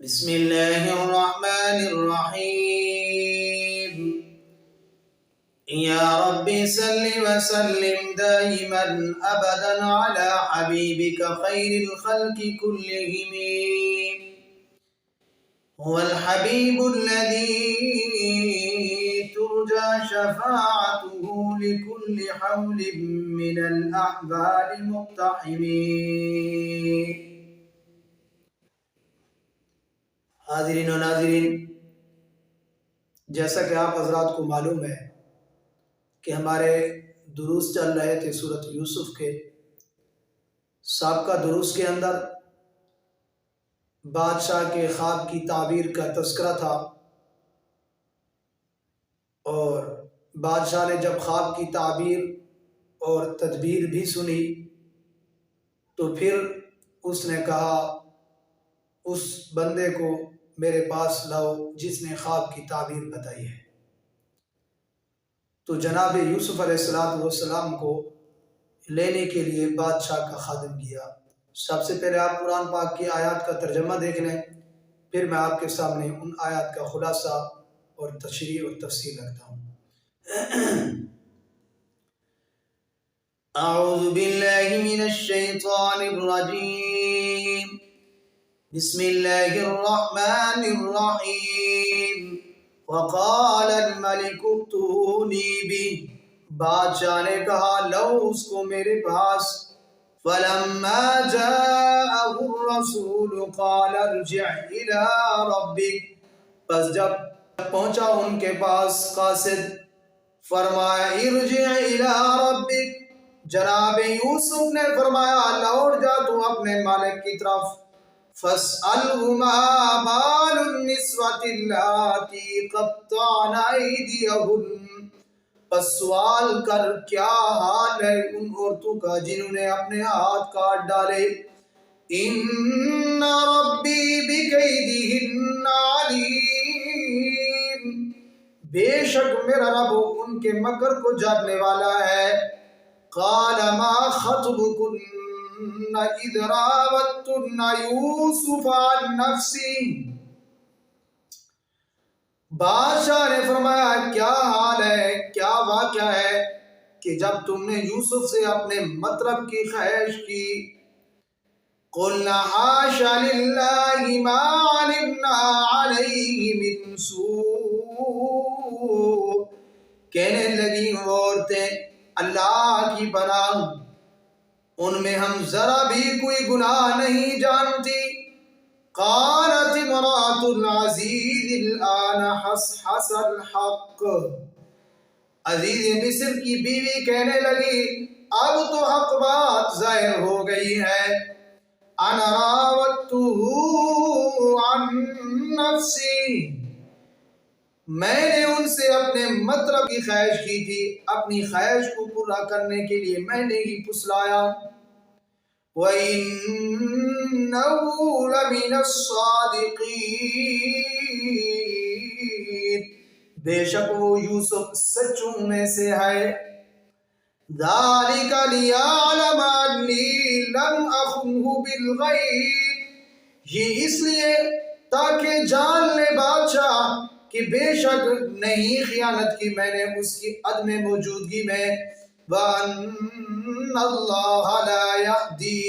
بسم الله الرحمن الرحيم. يا رب صل وسلم دائما أبدا على حبيبك خير الخلق كلهم. هو الحبيب الذي ترجى شفاعته لكل حول من الأحبال مقتحم. حاضرین و ناظرین، جیسا کہ آپ حضرات کو معلوم ہے کہ ہمارے دروس چل رہے تھے سورۃ یوسف کے سابقہ دروس کے اندر بادشاہ کے خواب کی تعبیر کا تذکرہ تھا، اور بادشاہ نے جب خواب کی تعبیر اور تدبیر بھی سنی تو پھر اس نے کہا اس بندے کو میرے پاس لاؤ جس نے خواب کی تعبیر بتائی ہے۔ تو جناب یوسف علیہ السلام کو لینے کے لیے بادشاہ کا خادم گیا۔ سب سے پہلے آپ قرآن پاک کی آیات کا ترجمہ دیکھ لیں، پھر میں آپ کے سامنے ان آیات کا خلاصہ اور تشریح اور تفصیل رکھتا ہوں۔ اعوذ باللہ من الشیطان الرجیم، بسم اللہ الرحمن الرحیم۔ وقال الملک ائتونی بہ، بادشاہ نے کہا لو اس کو میرے پاس۔ فلما جاءه الرسول قال ارجع الى ربک، پس جب پہنچا ان کے پاس قاصد، فرمایا ارجع الى ربک، جناب یوسف نے فرمایا لوٹ جا تو اپنے مالک کی طرف۔ فاسألہ ما بال النسوة اللاتي قطعن أيديهن، پس سوال کر کیا حال ہے ان عورتوں کا جنہوں نے اپنے ہاتھ کاٹ ڈالے۔ ان ربی بکیدہن علیم، بے شک میرا رب ان کے مکر کو جاننے والا ہے۔ قال ما خطبکن اذ راوتن یوسف عن نفسی، بادشاہ نے فرمایا کیا حال ہے، کیا واقعہ ہے کہ جب تم نے یوسف سے اپنے مطلب کی خواہش کی۔ قلنا حاش للہ ما علمنا علیہ من سوء، کہنے لگی وہ عورتیں اللہ کی پناہ، ان میں ہم ذرا بھی کوئی گناہ نہیں جانتی۔ قالت امرأة العزیز الآن حصحص الحق، عزیز مصر کی بیوی کہنے لگی اب تو حق بات ظاہر ہو گئی ہے۔ انا راودته عن نفسی، میں نے ان سے اپنے مطلب کی خواہش کی تھی، اپنی خواہش کو پورا کرنے کے لیے میں نے ہی پھسلایا۔ وَإِنَّهُ لَمِنَ الصَّادِقِينَ، بے شک وہ یوسف سچوں میں سے ہے۔ ذَلِكَ لِيَعْلَمَ أَنِّي لَمْ أَخُنْهُ بِالْغَيْبِ، یہ اس لیے تاکہ جان لے بادشاہ کہ بے شک نہیں خیانت کی میں نے اس کی عدم موجودگی میں۔ وَأَنَّ اللَّهَ لَا يَهْدِي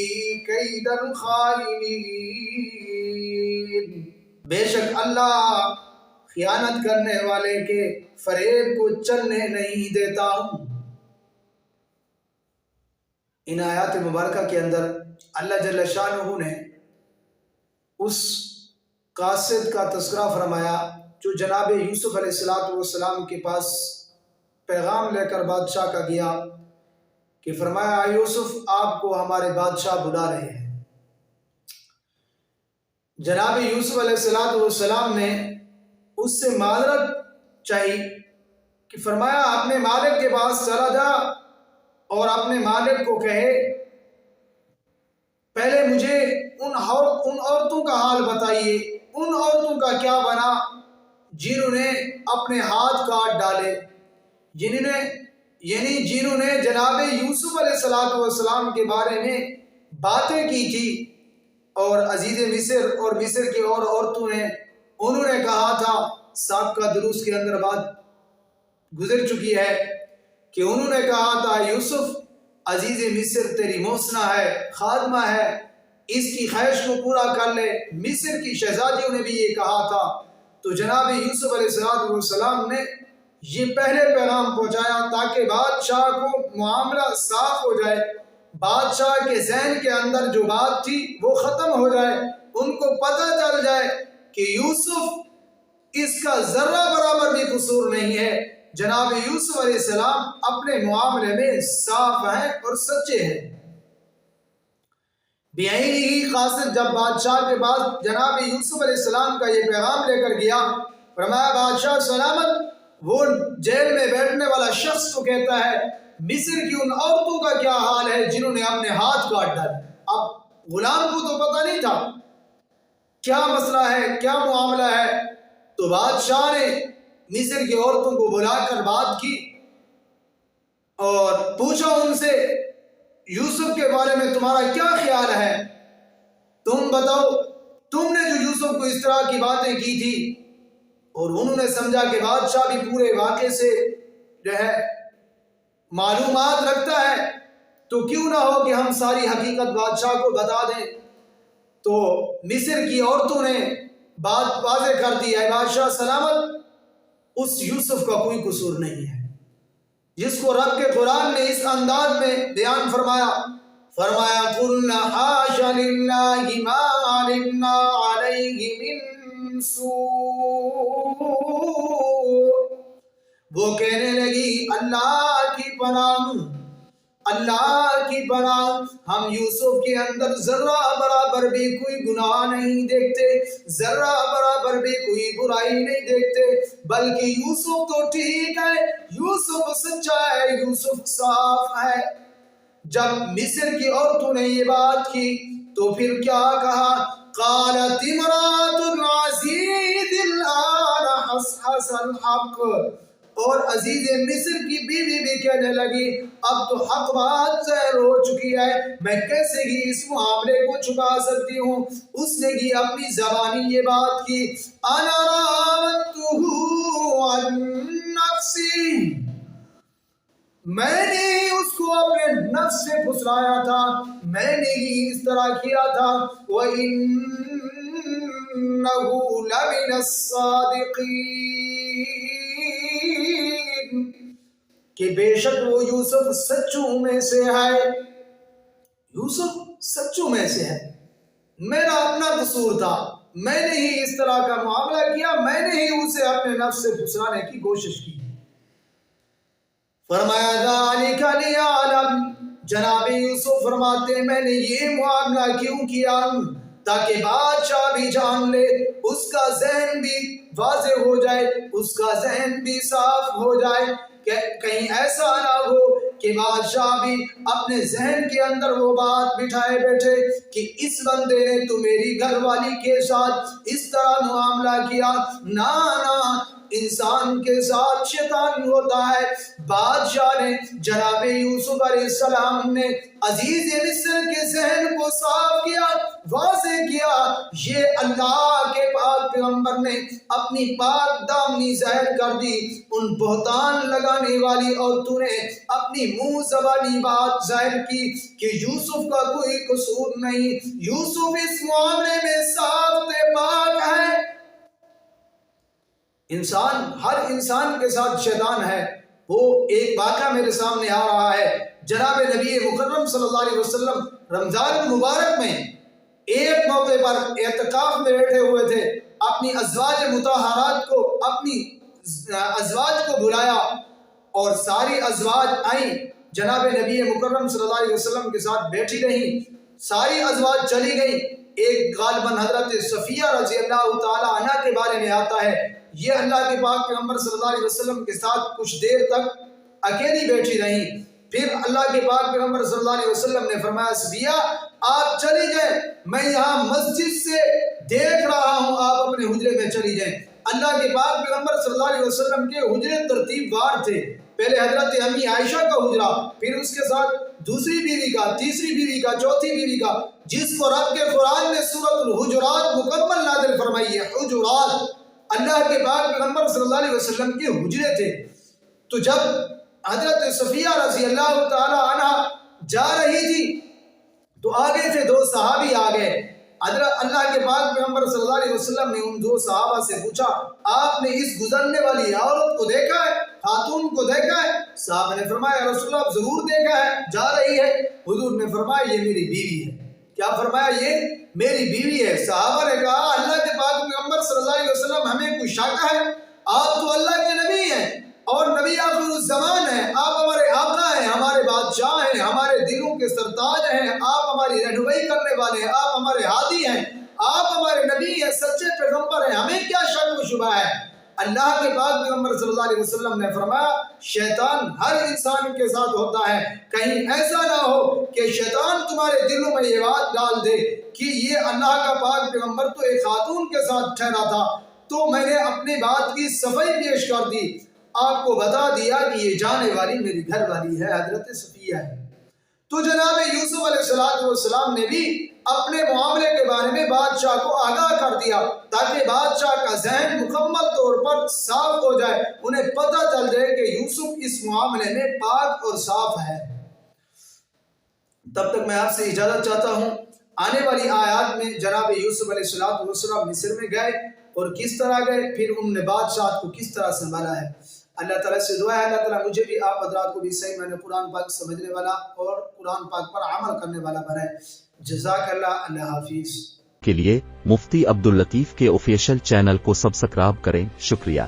كَيْدَ الْخَائِنِينَ، بے شک اللہ خیانت کرنے والے کے فریب کو چلنے نہیں دیتا۔ ان آیات مبارکہ کے اندر اللہ جل شانہ نے اس قاصد کا تذکرہ فرمایا جو جناب یوسف علیہ السلام کے پاس پیغام لے کر بادشاہ کا گیا کہ فرمایا یوسف آپ کو ہمارے بادشاہ بلا رہے ہیں۔ جناب یوسف علیہ السلام نے اس سے معذرت چاہی کہ فرمایا اپنے مالک کے پاس چلا جا اور اپنے مالک کو کہے پہلے مجھے ان عورتوں کا حال بتائیے، ان عورتوں کا کیا بنا جنہوں نے اپنے ہاتھ کاٹ ڈالے، جنہوں نے جناب یوسف علیہ السلام کے بارے میں باتیں کی تھی اور عزیز مصر اور مصر کی اور عورتوں نے انہوں نے کہا تھا، سابقہ دروس کے اندر بات گزر چکی ہے کہ انہوں نے کہا تھا یوسف عزیز مصر تیری محسنہ ہے، خادمہ ہے، اس کی خواہش کو پورا کر لے۔ مصر کی شہزادیوں نے بھی یہ کہا تھا۔ تو جناب یوسف علیہ السلام نے یہ پہلے پیغام پہنچایا تاکہ بادشاہ کو معاملہ صاف ہو جائے، بادشاہ کے ذہن کے اندر جو بات تھی وہ ختم ہو جائے، ان کو پتہ چل جائے کہ یوسف اس کا ذرہ برابر بھی قصور نہیں ہے۔ جناب یوسف علیہ السلام اپنے معاملے میں صاف ہیں اور سچے ہیں۔ ہی قاصد جب بادشاہ کے پاس جناب یوسف علیہ السلام کا یہ پیغام لے کر گیا، فرمایا بادشاہ سلامت، وہ جیل میں بیٹھنے والا شخص تو کہتا ہے مصر کی ان عورتوں کا کیا حال ہے جنہوں نے اپنے ہاتھ کاٹ ڈالے۔ اب غلام کو تو پتہ نہیں تھا کیا مسئلہ ہے، کیا معاملہ ہے، تو بادشاہ نے مصر کی عورتوں کو بلا کر بات کی اور پوچھا ان سے یوسف کے بارے میں تمہارا کیا خیال ہے، تم بتاؤ تم نے جو یوسف کو اس طرح کی باتیں کی تھی۔ اور انہوں نے سمجھا کہ بادشاہ بھی پورے واقعے سے جو ہے معلومات رکھتا ہے، تو کیوں نہ ہو کہ ہم ساری حقیقت بادشاہ کو بتا دیں۔ تو مصر کی عورتوں نے بات واضح کر دی، اے بادشاہ سلامت، اس یوسف کا کوئی قصور نہیں ہے، جس کو رب کے قرآن نے اس انداز میں بیان فرمایا قُلْنَا حَاشَ لِلَّهِ مَا عَلِمْنَا عَلَيْهِ مِن سُوءٍ، وہ کہنے لگی اللہ کی پناہ، ہم یوسف کے اندر ذرہ برابر بھی کوئی گناہ نہیں دیکھتے، ذرہ برابر بھی کوئی برائی نہیں دیکھتے، بلکہ یوسف تو ٹھیک ہے، یوسف سچا ہے، یوسف صاف ہے۔ جب مصر کی عورتوں نے یہ بات کی تو پھر کیا کہا، قالت امرأة العزیز الآن حصحص الحق، اور عزیز مصر کی بیوی بھی کہنے لگی اب تو حق بات ظاہر ہو چکی ہے، میں کیسے ہی اس معاملے کو چھپا سکتی ہوں۔ اس نے کی اپنی زبانی یہ بات کی، انا راودته عن نفسی، میں نے اس کو اپنے نفس سے پھسلایا تھا، میں نے ہی اس طرح کیا تھا، وَإِنَّهُ لَمِنَ الصَّادِقِينَ، کہ بے شک وہ یوسف سچوں میں سے ہے، یوسف سچوں میں سے ہے، میرا اپنا قصور تھا، میں نے ہی اس طرح کا معاملہ کیا، میں نے ہی اسے اپنے نفس سے پھسلانے کی کوشش کی۔ فرمایا ذالک لیعلم، جناب یوسف فرماتے ہیں میں نے یہ معاملہ کیوں کیا تاکہ بادشاہ بھی جان لے، اس کا ذہن بھی واضح ہو جائے، اس کا ذہن بھی صاف ہو جائے، کہ کہیں ایسا نہ ہو کہ بادشاہ بھی اپنے ذہن کے اندر وہ بات بٹھائے بیٹھے کہ اس بندے نے تو میری گھر والی کے ساتھ اس طرح معاملہ کیا۔ نہ انسان کے ساتھ شیطان ہوتا ہے۔ بادشاہ نے جناب یوسف علیہ السلام نے عزیز مصر کے ذہن کو صاف کیا، واضح کیا، یہ اللہ کے پاک پیغمبر نے اپنی پاک دامنی ظاہر کر دی، ان بہتان لگانے والی عورتوں نے اپنی منہ زبانی بات ظاہر کی کہ یوسف کا کوئی قصور نہیں، یوسف اس معاملے میں صاف پاک ہے۔ ہر انسان کے ساتھ شیطان ہے۔ وہ ایک واقعہ میرے سامنے آ رہا ہے، جناب نبی مکرم صلی اللہ علیہ وسلم رمضان المبارک میں ایک موقع پر اعتکاف میں بیٹھے ہوئے تھے، اپنی ازواج مطہرات کو اپنی ازواج کو بلایا اور ساری ازواج آئیں، جناب نبی مکرم صلی اللہ علیہ وسلم کے ساتھ بیٹھی رہیں، ساری ازواج چلی گئیں۔ ایک غالباً حضرت صفیہ رضی اللہ تعالی عنہ کے بارے میں آتا ہے، یہ اللہ کے پاک پیغمبر صلی اللہ علیہ وسلم کے ساتھ کچھ دیر تک اکیلی بیٹھی رہیں۔ پھر اللہ کے پاک پیغمبر صلی اللہ علیہ وسلم نے فرمایا صفیہ آپ چلی جائیں، میں یہاں مسجد سے دیکھ رہا ہوں، آپ اپنے حجرے میں چلی جائیں۔ اللہ کے پاک پیغمبر صلی اللہ علیہ وسلم کے حجرے ترتیب وار تھے، پہلے حضرت امی عائشہ کا حجرہ، پھر اس کے ساتھ دوسری بیوی کا، تیسری بیوی کا، چوتھی بیوی کا، جس کو رب کے قرآن نے سورۃ الحجرات مکمل نازل فرمائی ہے۔ حجرات اللہ کے پاک پیغمبر صلی اللہ علیہ وسلم کے حجرے تھے۔ تو جب حضرت صفیہ رضی اللہ تعالی عنہ جا رہی تھی تو آگے سے دو صحابی آ گئے۔ حضرت اللہ کے پاک پیغمبر صلی اللہ علیہ وسلم نے ان دو صحابہ سے پوچھا، آپ نے اس گزرنے والی عورت کو دیکھا ہے، خاتون کو دیکھا ہے؟ صحابہ نے فرمایا یا رسول اللہ ضرور دیکھا ہے، جا رہی ہے۔ حضور نے فرمایا یہ میری بیوی ہے۔ کیا فرمایا؟ یہ میری بیوی ہے۔ صحابہ نے کہا اللہ کے پاک پیغمبر صلی اللہ علیہ وسلم ہمیں کوئی شک ہے؟ آپ تو اللہ کے نبی ہیں اور نبی آخر الزمان ہیں، آپ ہمارے آقا ہیں، ہمارے بادشاہ ہیں، ہمارے دلوں کے سرتاج ہیں، آپ ہماری رہنمائی کرنے والے ہیں، آپ ہمارے ہادی ہیں، آپ ہمارے نبی ہیں، سچے پیغمبر ہیں، ہمیں کیا شک و شبہ ہے؟ اللہ کے پاک پیغمبر صلی اللہ علیہ وسلم نے فرمایا شیطان ہر انسان کے ساتھ ہوتا ہے، کہیں ایسا نہ ہو کہ شیطان تمہارے دلوں میں یہ بات ڈال دے کہ یہ اللہ کا پاک پیغمبر تو ایک خاتون کے ساتھ ٹھہرا تھا، تو میں نے اپنی بات کی صفائی پیش کر دی، آپ کو بتا دیا کہ یہ جانے والی میری گھر والی ہے، حضرت صفیہ ہے۔ تو جناب یوسف علیہ السلام نے بھی اپنے معاملے کے بارے میں بادشاہ کو آگاہ کر دیا تاکہ بادشاہ کا ذہن مکمل طور پر صاف ہو جائے، انہیں پتہ چل جائے کہ یوسف اس معاملے میں پاک اور صاف ہے۔ تب تک میں آپ سے اجازت چاہتا ہوں۔ آنے والی آیات میں جناب یوسف علیہ السلام مصر میں گئے اور کس طرح گئے، پھر انہوں نے بادشاہ کو کس طرح سنبھالا ہے۔ اللہ تعالیٰ سے دعا ہے اللہ تعالیٰ مجھے بھی آپ حضرات کو بھی صحیح معنی قرآن پاک سمجھنے والا اور قرآن پاک پر عمل کرنے والا بنائے۔ جزاک اللہ، اللہ حافظ۔ کے لیے مفتی عبداللطیف کے آفیشیل چینل کو سبسکرائب کریں۔ شکریہ۔